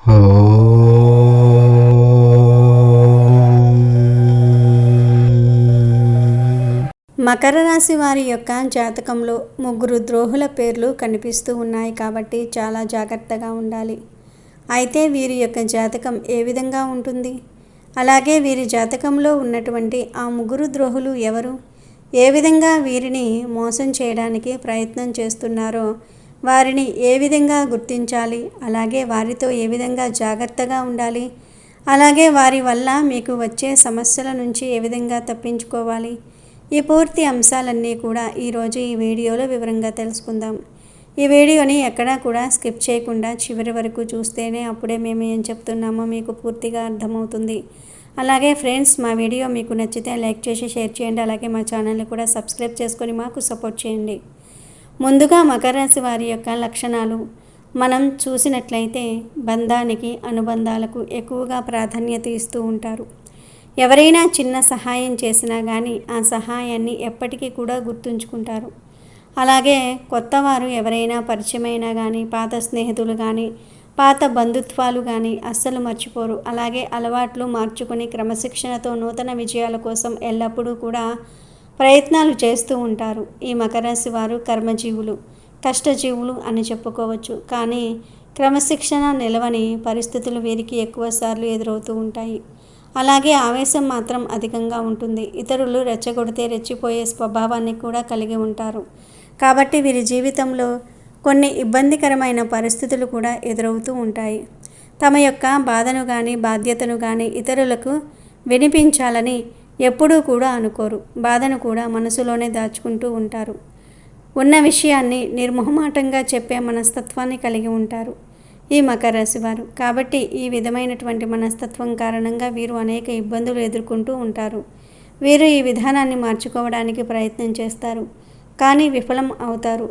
మకర రాశి వారి యొక్క జాతకంలో ముగ్గురు ద్రోహుల పేర్లు కనిపిస్తూ ఉన్నాయి కాబట్టి చాలా జాగ్రత్తగా ఉండాలి. అయితే వీరి యొక్క జాతకం ఏ విధంగా ఉంటుంది, అలాగే వీరి జాతకంలో ఉన్నటువంటి ఆ ముగ్గురు ద్రోహులు ఎవరు, ఏ విధంగా వీరిని మోసం చేయడానికి ప్రయత్నం చేస్తున్నారో వారిని ఏ విధంగా గుర్తించాలి, అలాగే వారితో ఏ విధంగా జాగ్రత్తగా ఉండాలి, అలాగే వారి వల్ల మీకు వచ్చే సమస్యల నుంచి ఏ విధంగా తప్పించుకోవాలి, ఈ పూర్తి అంశాలన్నీ కూడా ఈరోజు ఈ వీడియోలో వివరంగా తెలుసుకుందాం. ఈ వీడియోని ఎక్కడా కూడా స్కిప్ చేయకుండా చివరి వరకు చూస్తేనే అప్పుడే మేము ఏం చెప్తున్నామో మీకు పూర్తిగా అర్థమవుతుంది. అలాగే ఫ్రెండ్స్, మా వీడియో మీకు నచ్చితే లైక్ చేసి షేర్ చేయండి. అలాగే మా ఛానల్ని కూడా సబ్స్క్రైబ్ చేసుకొని మాకు సపోర్ట్ చేయండి. ముందుగా మకర రాశి వారి యొక్క లక్షణాలు మనం చూసినట్లయితే బంధానికి, అనుబంధాలకు ఎక్కువగా ప్రాధాన్యత ఇస్తూ ఉంటారు. ఎవరైనా చిన్న సహాయం చేసినా కానీ ఆ సహాయాన్ని ఎప్పటికీ కూడా గుర్తుంచుకుంటారు. అలాగే కొత్తవారు ఎవరైనా పరిచయమైనా కానీ, పాత స్నేహితులు కానీ, పాత బంధుత్వాలు కానీ అస్సలు మర్చిపోరు. అలాగే అలవాట్లు మార్చుకొని క్రమశిక్షణతో నూతన విజయాల కోసం ఎల్లప్పుడూ కూడా ప్రయత్నాలు చేస్తూ ఉంటారు. ఈ మకర రాశి వారు కర్మజీవులు, కష్టజీవులు అని చెప్పుకోవచ్చు. కానీ క్రమశిక్షణ నిలవని పరిస్థితులు వీరికి ఎక్కువసార్లు ఎదురవుతూ ఉంటాయి. అలాగే ఆవేశం మాత్రం అధికంగా ఉంటుంది. ఇతరులు రెచ్చగొడితే రెచ్చిపోయే స్వభావాన్ని కూడా కలిగి ఉంటారు. కాబట్టి వీరి జీవితంలో కొన్ని ఇబ్బందికరమైన పరిస్థితులు కూడా ఎదురవుతూ ఉంటాయి. తమ యొక్క బాధను కానీ, బాధ్యతను కానీ ఇతరులకు వినిపించాలని ఎప్పుడూ కూడా అనుకోరు. బాధను కూడా మనసులోనే దాచుకుంటూ ఉంటారు. ఉన్న విషయాన్ని నిర్మోహమాటంగా చెప్పే మనస్తత్వాన్ని కలిగి ఉంటారు ఈ మకర రాశి వారు. కాబట్టి ఈ విధమైనటువంటి మనస్తత్వం కారణంగా వీరు అనేక ఇబ్బందులు ఎదుర్కొంటూ ఉంటారు. వీరు ఈ విధానాన్ని మార్చుకోవడానికి ప్రయత్నం చేస్తారు, కానీ విఫలం అవుతారు.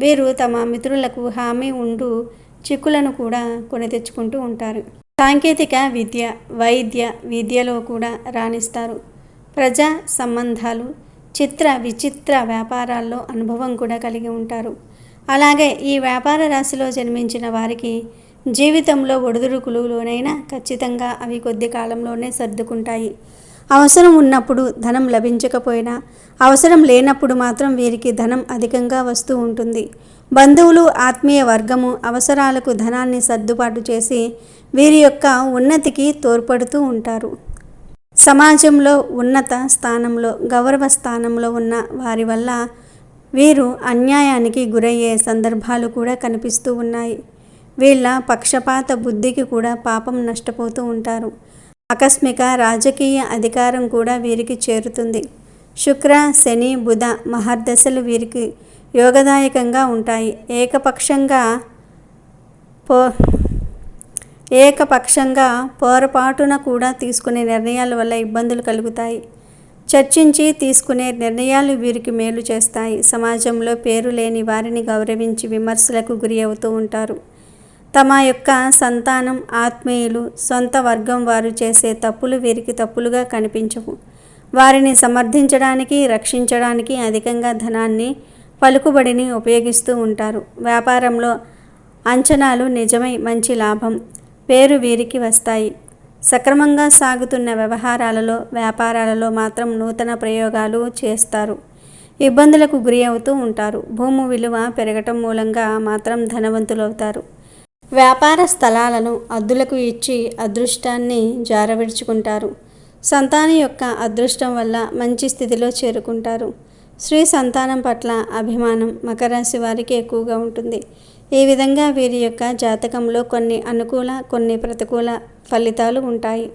వీరు తమ మిత్రులకు హామీ ఉంటూ చిక్కులను కూడా కొని తెచ్చుకుంటూ ఉంటారు. సాంకేతిక విద్య, వైద్య విద్యలో కూడా రాణిస్తారు. ప్రజా సంబంధాలు, చిత్ర విచిత్ర వ్యాపారాల్లో అనుభవం కూడా కలిగి ఉంటారు. అలాగే ఈ వ్యాపార రాశిలో జన్మించిన వారికి జీవితంలో ఒడిదుడుకులు లోనైనా ఖచ్చితంగా అవి కొద్ది కాలంలోనే సర్దుకుంటాయి. అవసరం ఉన్నప్పుడు ధనం లభించకపోయినా, అవసరం లేనప్పుడు మాత్రం వీరికి ధనం అధికంగా వస్తూ ఉంటుంది. బంధువులు, ఆత్మీయ వర్గము అవసరాలకు ధనాన్ని సర్దుబాటు చేసి వీరి యొక్క ఉన్నతికి తోడ్పడుతూ ఉంటారు. సమాజంలో ఉన్నత స్థానంలో, గౌరవ స్థానంలో ఉన్న వారి వల్ల వీరు అన్యాయానికి గురయ్యే సందర్భాలు కూడా కనిపిస్తూ ఉన్నాయి. వీళ్ళ పక్షపాత బుద్ధికి కూడా పాపం నష్టపోతూ ఉంటారు. ఆకస్మిక రాజకీయ అధికారం కూడా వీరికి చేరుతుంది. శుక్ర, శని, బుధ మహర్దశలు వీరికి యోగదాయకంగా ఉంటాయి. ఏకపక్షంగా పొరపాటున కూడా తీసుకునే నిర్ణయాల వల్ల ఇబ్బందులు కలుగుతాయి. చర్చించి తీసుకునే నిర్ణయాలు వీరికి మేలు చేస్తాయి. సమాజంలో పేరు లేని వారిని గౌరవించి విమర్శలకు గురి అవుతూ ఉంటారు. తమ యొక్క సంతానం, ఆత్మీయులు, సొంత వర్గం వారు చేసే తప్పులు వీరికి తప్పులుగా కనిపించవు. వారిని సమర్థించడానికి, రక్షించడానికి అధికంగా ధనాన్ని, పలుకుబడిని ఉపయోగిస్తూ ఉంటారు. వ్యాపారంలో అంచనాలు నిజమై మంచి లాభం, పేరు వీరికి వస్తాయి. సక్రమంగా సాగుతున్న వ్యవహారాలలో, వ్యాపారాలలో మాత్రం నూతన ప్రయోగాలు చేస్తారు. ఇబ్బందులకు గురి అవుతూ ఉంటారు. భూమి విలువ పెరగటం మూలంగా మాత్రం ధనవంతులవుతారు. వ్యాపార స్థలాలను అద్దులకు ఇచ్చి అదృష్టాన్ని జారవిడుచుకుంటారు. సంతానం యొక్క అదృష్టం వల్ల మంచి స్థితిలో చేరుకుంటారు. స్త్రీ సంతానం పట్ల అభిమానం మకర రాశి వారికి ఎక్కువగా ఉంటుంది. ఈ విధంగా వీరి యొక్క జాతకంలో కొన్ని అనుకూల, కొన్ని ప్రతికూల ఫలితాలు ఉంటాయి.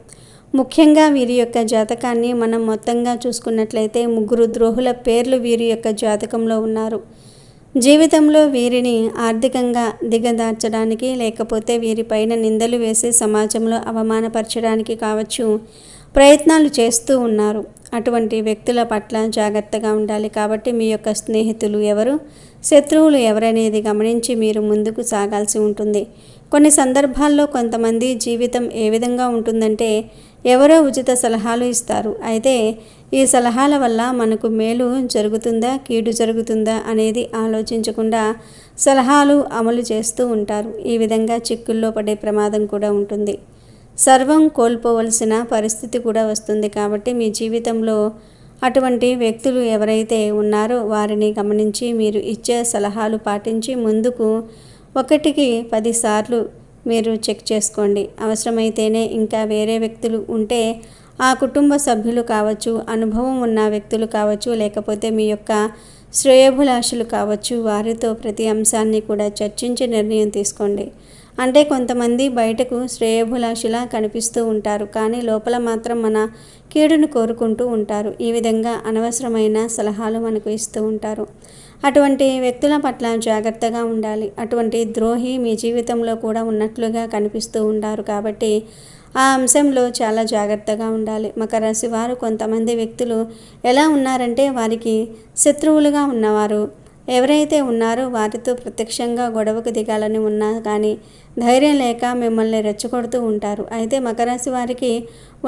ముఖ్యంగా వీరి యొక్క జాతకాన్ని మనం మొత్తంగా చూసుకున్నట్లయితే ముగ్గురు ద్రోహుల పేర్లు వీరి యొక్క జాతకంలో ఉన్నారు. జీవితంలో వీరిని ఆర్థికంగా దిగదార్చడానికి, లేకపోతే వీరిపైన నిందలు వేసి సమాజంలో అవమానపరచడానికి కావచ్చు ప్రయత్నాలు చేస్తూ ఉన్నారు. అటువంటి వ్యక్తుల పట్ల జాగ్రత్తగా ఉండాలి. కాబట్టి మీ యొక్క స్నేహితులు ఎవరు, శత్రువులు ఎవరనేది గమనించి మీరు ముందుకు సాగాల్సి ఉంటుంది. కొన్ని సందర్భాల్లో కొంతమంది జీవితం ఏ విధంగా ఉంటుందంటే ఎవరో ఉచిత సలహాలు ఇస్తారు. అయితే ఈ సలహాల వల్ల మనకు మేలు జరుగుతుందా, కీడు జరుగుతుందా అనేది ఆలోచించకుండా సలహాలు అమలు చేస్తూ ఉంటారు. ఈ విధంగా చిక్కుల్లో పడే ప్రమాదం కూడా ఉంటుంది. సర్వం కోల్పోవలసిన పరిస్థితి కూడా వస్తుంది. కాబట్టి మీ జీవితంలో అటువంటి వ్యక్తులు ఎవరైతే ఉన్నారో వారిని గమనించి మీరు ఇచ్చే సలహాలు పాటించి ముందుకు 1కి 10 సార్లు మీరు చెక్ చేసుకోండి. అవసరమైతేనే ఇంకా వేరే వ్యక్తులు ఉంటే ఆ కుటుంబ సభ్యులు కావచ్చు, అనుభవం ఉన్న వ్యక్తులు కావచ్చు, లేకపోతే మీ యొక్క శ్రేయోభిలాషులు కావచ్చు, వారితో ప్రతి అంశాన్ని కూడా చర్చించి నిర్ణయం తీసుకోండి. అంటే కొంతమంది బయటకు శ్రేయోభిలాషులా కనిపిస్తూ ఉంటారు, కానీ లోపల మాత్రం మన కీడును కోరుకుంటూ ఉంటారు. ఈ విధంగా అనవసరమైన సలహాలు మనకు ఇస్తూ ఉంటారు. అటువంటి వ్యక్తుల పట్ల జాగ్రత్తగా ఉండాలి. అటువంటి ద్రోహి మీ జీవితంలో కూడా ఉన్నట్లుగా కనిపిస్తూ ఉంటారు. కాబట్టి ఆ అంశంలో చాలా జాగ్రత్తగా ఉండాలి. మకర రాశి వారు కొంతమంది వ్యక్తులు ఎలా ఉన్నారంటే వారికి శత్రువులుగా ఉన్నవారు ఎవరైతే ఉన్నారో వారితో ప్రత్యక్షంగా గొడవకు దిగాలని ఉన్నా కానీ ధైర్యం లేక మిమ్మల్ని రెచ్చగొడుతూ ఉంటారు. అయితే మకర రాశి వారికి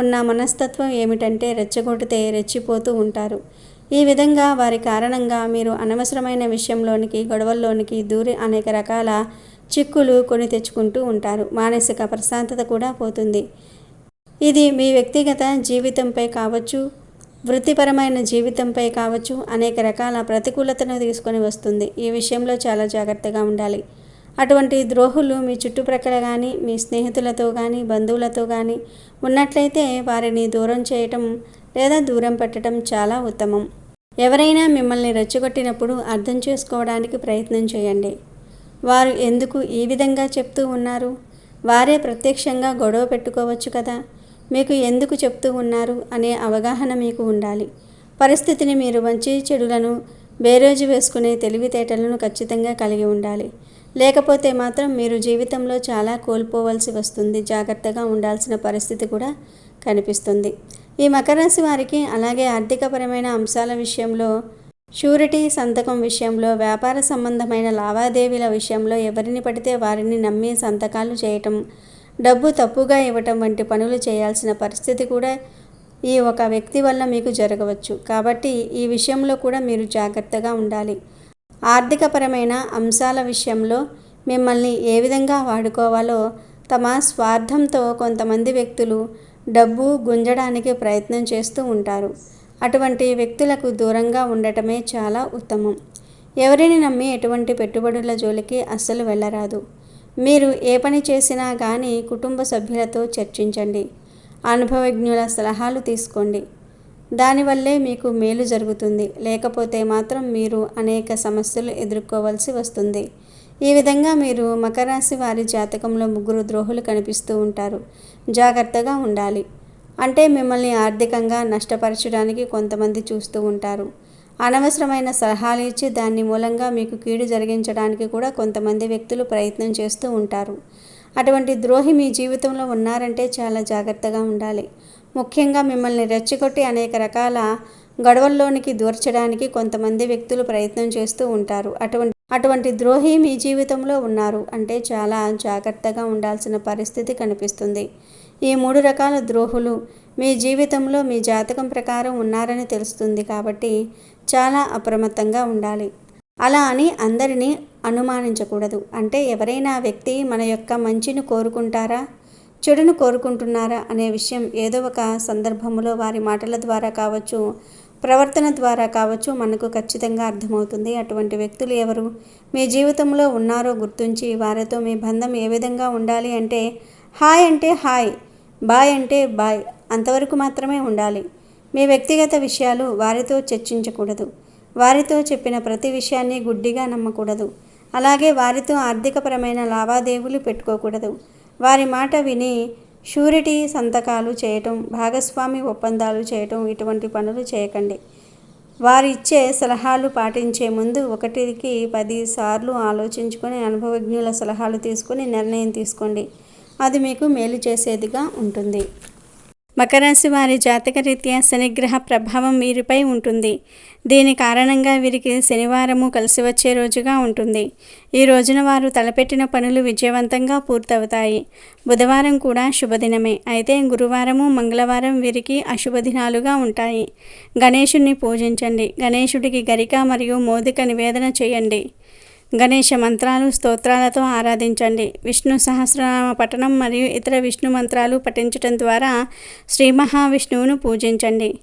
ఉన్న మనస్తత్వం ఏమిటంటే రెచ్చగొడితే రెచ్చిపోతూ ఉంటారు. ఈ విధంగా వారి కారణంగా మీరు అనవసరమైన విషయంలోనికి, గొడవల్లోనికి దూరి అనేక రకాల చిక్కులు కొని తెచ్చుకుంటూ ఉంటారు. మానసిక ప్రశాంతత కూడా పోతుంది. ఇది మీ వ్యక్తిగత జీవితంపై కావచ్చు, వృత్తిపరమైన జీవితంపై కావచ్చు అనేక రకాల ప్రతికూలతను తీసుకొని వస్తుంది. ఈ విషయంలో చాలా జాగ్రత్తగా ఉండాలి. అటువంటి ద్రోహులు మీ చుట్టుప్రక్కల కానీ, మీ స్నేహితులతో కానీ, బంధువులతో కానీ ఉన్నట్లయితే వారిని దూరం చేయటం లేదా దూరం పెట్టడం చాలా ఉత్తమం. ఎవరైనా మిమ్మల్ని రెచ్చగొట్టినప్పుడు అర్థం చేసుకోవడానికి ప్రయత్నం చేయండి. వారు ఎందుకు ఈ విధంగా చెప్తూ ఉన్నారు? వారే ప్రత్యక్షంగా గొడవ పెట్టుకోవచ్చు కదా. మీకు ఎందుకు చెప్తూ ఉన్నారు అనే అవగాహన మీకు ఉండాలి. పరిస్థితిని మీరు మంచి చెడులను బేరోజు వేసుకునే తెలివితేటలను ఖచ్చితంగా కలిగి ఉండాలి. లేకపోతే మాత్రం మీరు జీవితంలో చాలా కోల్పోవలసి వస్తుంది. జాగ్రత్తగా ఉండాల్సిన పరిస్థితి కూడా కనిపిస్తుంది. ఈ మకర రాశి వారికి అలాగే ఆర్థికపరమైన అంశాల విషయంలో, షూరిటీ సంతకం విషయంలో, వ్యాపార సంబంధమైన లావాదేవీల విషయంలో ఎవరిని పడితే వారిని నమ్మి సంతకాలు చేయటం, డబ్బు తప్పుగా ఇవ్వటం వంటి పనులు చేయాల్సిన పరిస్థితి కూడా ఈ ఒక వ్యక్తి వల్ల మీకు జరగవచ్చు. కాబట్టి ఈ విషయంలో కూడా మీరు జాగ్రత్తగా ఉండాలి. ఆర్థికపరమైన అంశాల విషయంలో మిమ్మల్ని ఏ విధంగా వాడుకోవాలో తమ స్వార్థంతో కొంతమంది వ్యక్తులు డబ్బు గుంజడానికి ప్రయత్నం చేస్తూ ఉంటారు. అటువంటి వ్యక్తులకు దూరంగా ఉండటమే చాలా ఉత్తమం. ఎవరిని నమ్మి ఎటువంటి పెట్టుబడుల జోలికి అస్సలు వెళ్ళరాదు. మీరు ఏ పని చేసినా కానీ కుటుంబ సభ్యులతో చర్చించండి. అనుభవజ్ఞుల సలహాలు తీసుకోండి. దానివల్లే మీకు మేలు జరుగుతుంది. లేకపోతే మాత్రం మీరు అనేక సమస్యలు ఎదుర్కోవాల్సి వస్తుంది. ఈ విధంగా మీరు మకర రాశి వారి జాతకంలో 3 ద్రోహులు కనిపిస్తూ ఉంటారు. జాగ్రత్తగా ఉండాలి. అంటే మిమ్మల్ని ఆర్థికంగా నష్టపరచడానికి కొంతమంది చూస్తూ ఉంటారు. అనవసరమైన సలహాలు ఇచ్చి దాని మూలంగా మీకు కీడు జరిగించడానికి కూడా కొంతమంది వ్యక్తులు ప్రయత్నం చేస్తూ ఉంటారు. అటువంటి ద్రోహి మీ జీవితంలో ఉన్నారంటే చాలా జాగ్రత్తగా ఉండాలి. ముఖ్యంగా మిమ్మల్ని రెచ్చగొట్టి అనేక రకాల గొడవల్లోనికి దూర్చడానికి కొంతమంది వ్యక్తులు ప్రయత్నం చేస్తూ ఉంటారు. అటువంటి ద్రోహి మీ జీవితంలో ఉన్నారు అంటే చాలా జాగ్రత్తగా ఉండాల్సిన పరిస్థితి కనిపిస్తుంది. ఈ 3 రకాల ద్రోహులు మీ జీవితంలో మీ జాతకం ప్రకారం ఉన్నారని తెలుస్తుంది. కాబట్టి చాలా అప్రమత్తంగా ఉండాలి. అలా అని అందరినీ అనుమానించకూడదు. అంటే ఎవరైనా వ్యక్తి మన యొక్క మంచిని కోరుకుంటారా, చెడును కోరుకుంటున్నారా అనే విషయం ఏదో ఒక సందర్భంలో వారి మాటల ద్వారా కావచ్చు, ప్రవర్తన ద్వారా కావచ్చు మనకు ఖచ్చితంగా అర్థమవుతుంది. అటువంటి వ్యక్తులు ఎవరు మీ జీవితంలో ఉన్నారో గుర్తించి వారితో మీ బంధం ఏ విధంగా ఉండాలి అంటే హాయ్ అంటే హాయ్, బాయ్ అంటే బాయ్ అంతవరకు మాత్రమే ఉండాలి. మీ వ్యక్తిగత విషయాలు వారితో చర్చించకూడదు. వారితో చెప్పిన ప్రతి విషయాన్ని గుడ్డిగా నమ్మకూడదు. అలాగే వారితో ఆర్థికపరమైన లావాదేవీలు పెట్టుకోకూడదు. వారి మాట విని షూరిటీ సంతకాలు చేయటం, భాగస్వామి ఒప్పందాలు చేయటం ఇటువంటి పనులు చేయకండి. వారు ఇచ్చే సలహాలు పాటించే ముందు 1కి 10 సార్లు ఆలోచించుకొని అనుభవజ్ఞుల సలహాలు తీసుకొని నిర్ణయం తీసుకోండి. అది మీకు మేలు చేసేదిగా ఉంటుంది. మకర రాశి వారి జాతకరీత్యా శనిగ్రహ ప్రభావం వీరిపై ఉంటుంది. దీని కారణంగా వీరికి శనివారము కలిసి వచ్చే రోజుగా ఉంటుంది. ఈ రోజున వారు తలపెట్టిన పనులు విజయవంతంగా పూర్తవుతాయి. బుధవారం కూడా శుభదినమే. అయితే గురువారము, మంగళవారం వీరికి అశుభదినాలుగా ఉంటాయి. గణేశుణ్ణి పూజించండి. గణేశుడికి గరిక మరియు మోదిక నివేదన చేయండి. గణేశ మంత్రాలు, స్తోత్రాలతో ఆరాధించండి. విష్ణు సహస్రనామ పఠనం మరియు ఇతర విష్ణు మంత్రాలు పఠించటం ద్వారా శ్రీ మహావిష్ణువును పూజించండి.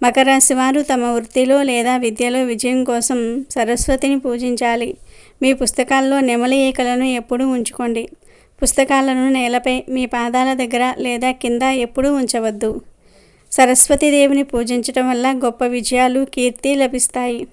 మకర రాశి వారు తమ వృత్తిలో లేదా విద్యలో విజయం కోసం సరస్వతిని పూజించాలి. మీ పుస్తకాల్లో నెమలి ఈకలను ఎప్పుడూ ఉంచుకోండి. పుస్తకాలను నేలపై, మీ పాదాల దగ్గర లేదా కింద ఎప్పుడూ ఉంచవద్దు. సరస్వతీదేవిని పూజించటం వల్ల గొప్ప విజయాలు, కీర్తి లభిస్తాయి.